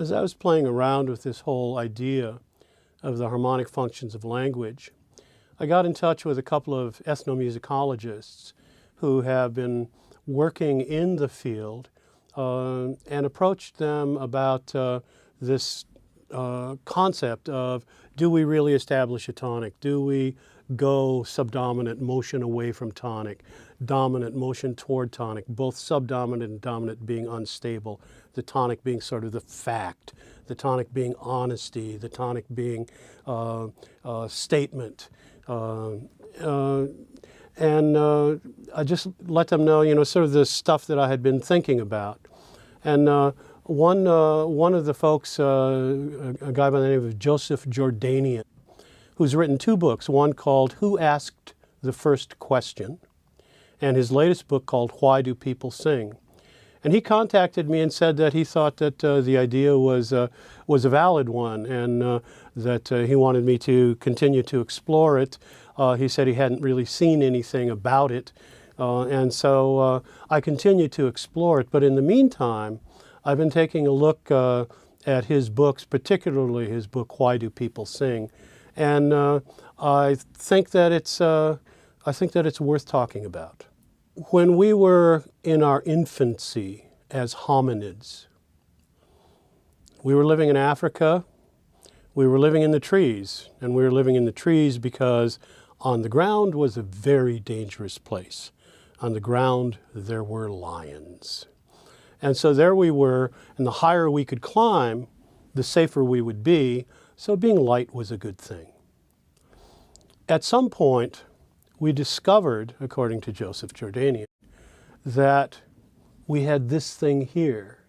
As I was playing around with this whole idea of the harmonic functions of language, I got in touch with a couple of ethnomusicologists who have been working in the field and approached them about this concept of, do we really establish a tonic? Do we go subdominant motion away from tonic, dominant motion toward tonic, both subdominant and dominant being unstable, the tonic being sort of the fact, the tonic being honesty, the tonic being statement. I just let them know, sort of the stuff that I had been thinking about. And one of the folks, a guy by the name of Joseph Jordanian, who's written two books, one called Who Asked the First Question, and his latest book called Why Do People Sing? And he contacted me and said that he thought that the idea was a valid one, and that he wanted me to continue to explore it. He said he hadn't really seen anything about it, and so I continued to explore it. But in the meantime, I've been taking a look at his books, particularly his book Why Do People Sing? And I think that it's worth talking about. When we were in our infancy as hominids, we were living in Africa, we were living in the trees, and we were living in the trees because on the ground was a very dangerous place. On the ground there were lions. And so there we were, and the higher we could climb, the safer we would be, so being light was a good thing. At some point, we discovered, according to Joseph Jordanian, that we had this thing here.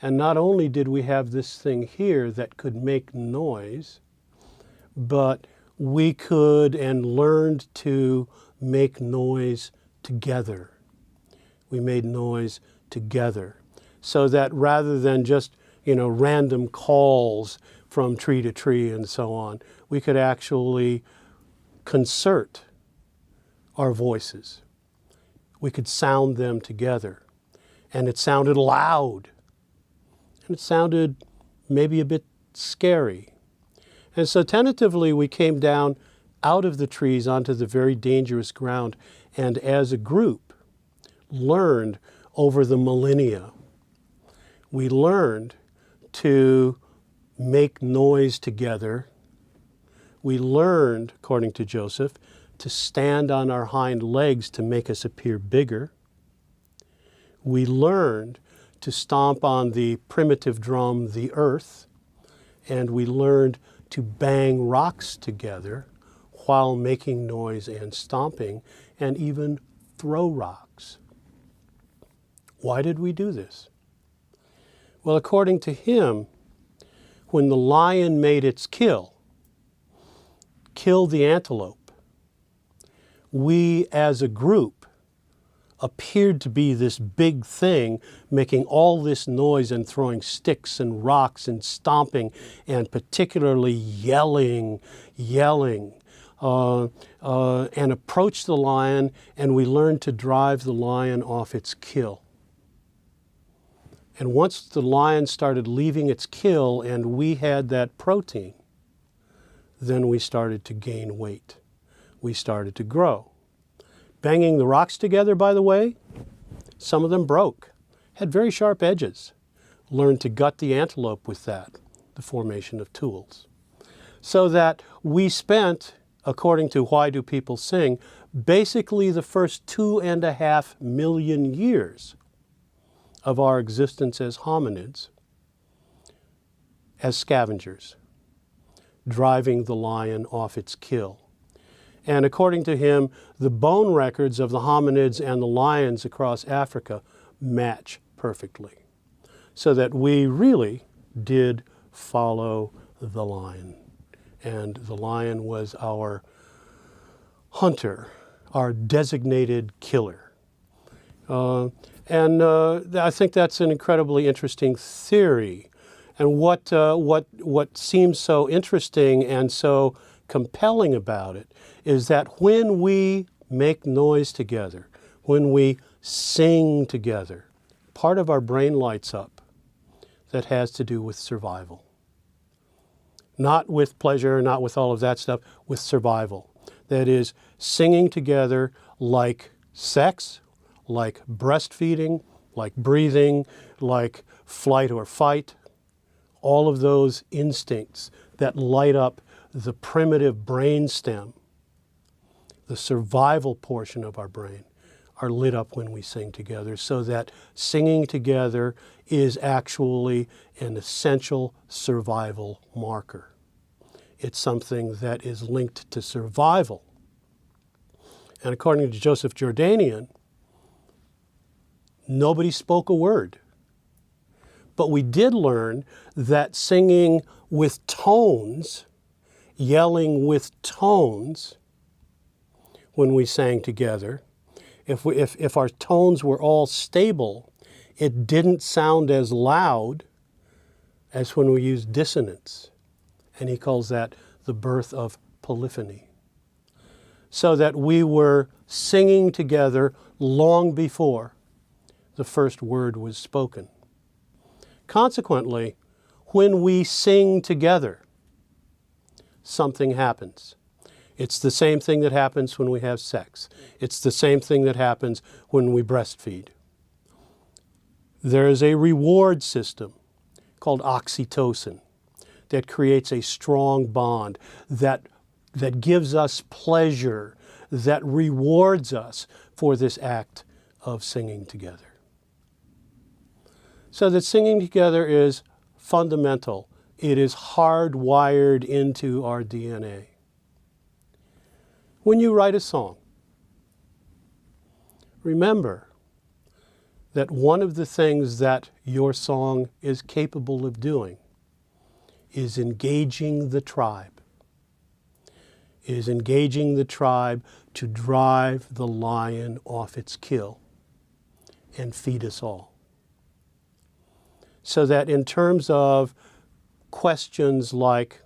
And not only did we have this thing here that could make noise, but we could and learned to make noise together. We made noise together, so that rather than just, random calls from tree to tree and so on, we could actually concert our voices. We could sound them together. And it sounded loud. And it sounded maybe a bit scary. And so tentatively we came down out of the trees onto the very dangerous ground, and as a group learned over the millennia. We learned to make noise together. We learned, according to Joseph, to stand on our hind legs to make us appear bigger. We learned to stomp on the primitive drum, the earth, and we learned to bang rocks together while making noise and stomping, and even throw rocks. Why did we do this? Well, according to him, when the lion made its kill the antelope, we as a group appeared to be this big thing, making all this noise and throwing sticks and rocks and stomping and particularly yelling, and approached the lion, and we learned to drive the lion off its kill. And once the lion started leaving its kill and we had that protein, then we started to gain weight. We started to grow. Banging the rocks together, by the way, some of them broke, had very sharp edges. Learned to gut the antelope with that, the formation of tools. So that we spent, according to Why Do People Sing, basically the first 2.5 million years of our existence as hominids, as scavengers, driving the lion off its kill. And according to him, the bone records of the hominids and the lions across Africa match perfectly. So that we really did follow the lion. And the lion was our hunter, our designated killer. I think that's an incredibly interesting theory. And what seems so interesting and so compelling about it is that when we make noise together, when we sing together, part of our brain lights up. that has to do with survival. Not with pleasure, not with all of that stuff, with survival. That is, singing together like sex, like breastfeeding, like breathing, like flight or fight. All of those instincts that light up the primitive brain stem, the survival portion of our brain, are lit up when we sing together, so that singing together is actually an essential survival marker. It's something that is linked to survival. And according to Joseph Jordanian, nobody spoke a word. But we did learn that singing with tones, yelling with tones, when we sang together, if our tones were all stable, it didn't sound as loud as when we used dissonance. And he calls that the birth of polyphony. So that we were singing together long before the first word was spoken. Consequently, when we sing together, something happens. It's the same thing that happens when we have sex. It's the same thing that happens when we breastfeed. There is a reward system called oxytocin that creates a strong bond that gives us pleasure, that rewards us for this act of singing together. So that singing together is fundamental. It is hardwired into our DNA. When you write a song, remember that one of the things that your song is capable of doing is engaging the tribe. Is engaging the tribe to drive the lion off its kill and feed us all. So that in terms of questions like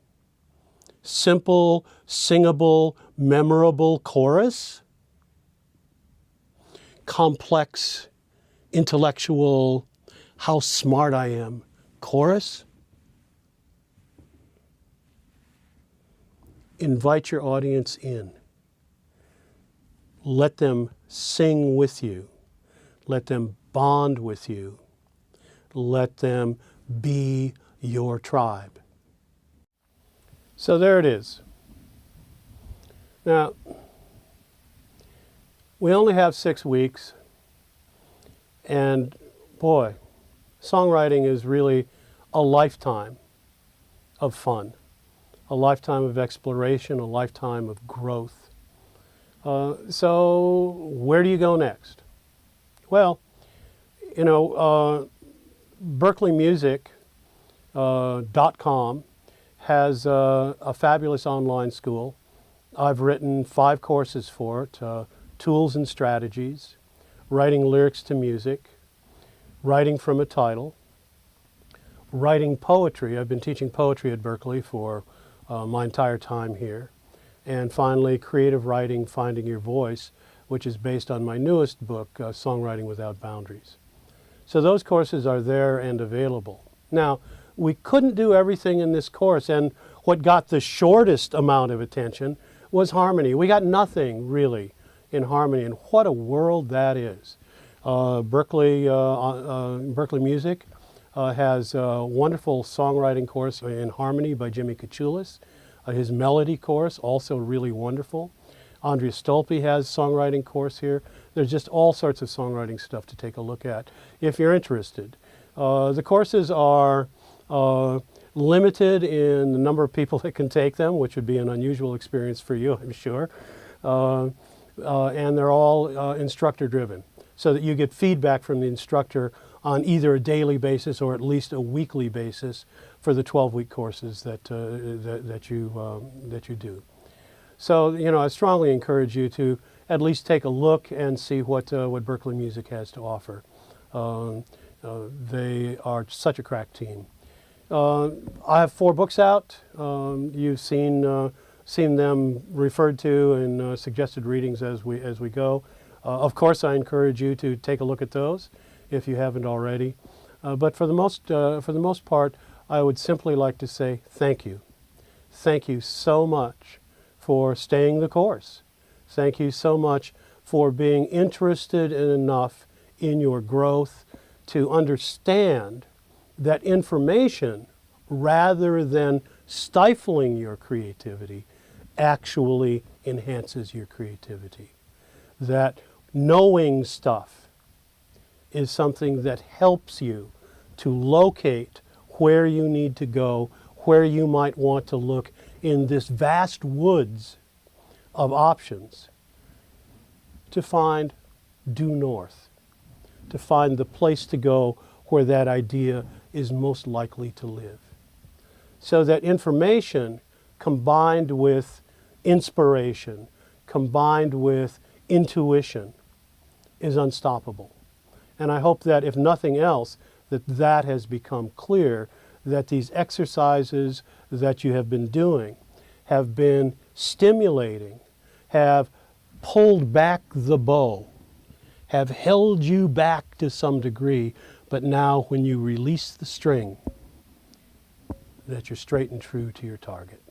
simple, singable, memorable chorus, complex, intellectual, how smart I am chorus, invite your audience in. Let them sing with you. Let them bond with you. Let them be your tribe. So there it is. Now, we only have 6 weeks, and boy, songwriting is really a lifetime of fun, a lifetime of exploration, a lifetime of growth. So where do you go next? Well, you know, BerkeleyMusic.com has a fabulous online school. I've written 5 courses for it, Tools and Strategies, Writing Lyrics to Music, Writing from a Title, Writing Poetry. I've been teaching poetry at Berkeley for my entire time here. And finally, Creative Writing, Finding Your Voice, which is based on my newest book, Songwriting Without Boundaries. So those courses are there and available. Now, we couldn't do everything in this course, and what got the shortest amount of attention was harmony. We got nothing really in harmony, and what a world that is. Berkeley Music has a wonderful songwriting course in harmony by Jimmy Kachulis. His melody course, also really wonderful. Andrea Stolpe has a songwriting course here. There's just all sorts of songwriting stuff to take a look at if you're interested. The courses are limited in the number of people that can take them, which would be an unusual experience for you, I'm sure. And they're all instructor driven, so that you get feedback from the instructor on either a daily basis or at least a weekly basis for the 12-week courses that you do. So, you know, I strongly encourage you to at least take a look and see what Berkeley Music has to offer. They are such a crack team. I have 4 books out. You've seen them referred to in suggested readings as we go. Of course, I encourage you to take a look at those if you haven't already. But for the most part, I would simply like to say thank you. Thank you so much for staying the course. Thank you so much for being interested enough in your growth to understand that information, rather than stifling your creativity, actually enhances your creativity. That knowing stuff is something that helps you to locate where you need to go, where you might want to look in this vast woods of options to find due north, to find the place to go where that idea is most likely to live. So that information combined with inspiration, combined with intuition, is unstoppable. And I hope that if nothing else, that has become clear, that these exercises that you have been doing have been stimulating, have pulled back the bow, have held you back to some degree, but now when you release the string, that you're straight and true to your target,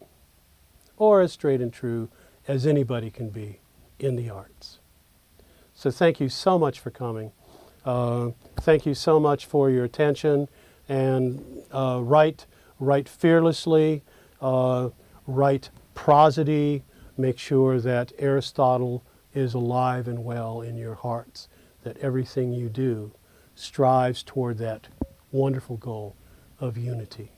or as straight and true as anybody can be in the arts. So thank you so much for coming. Thank you so much for your attention, and write fearlessly, write prosody. Make sure that Aristotle is alive and well in your hearts, that everything you do strives toward that wonderful goal of unity.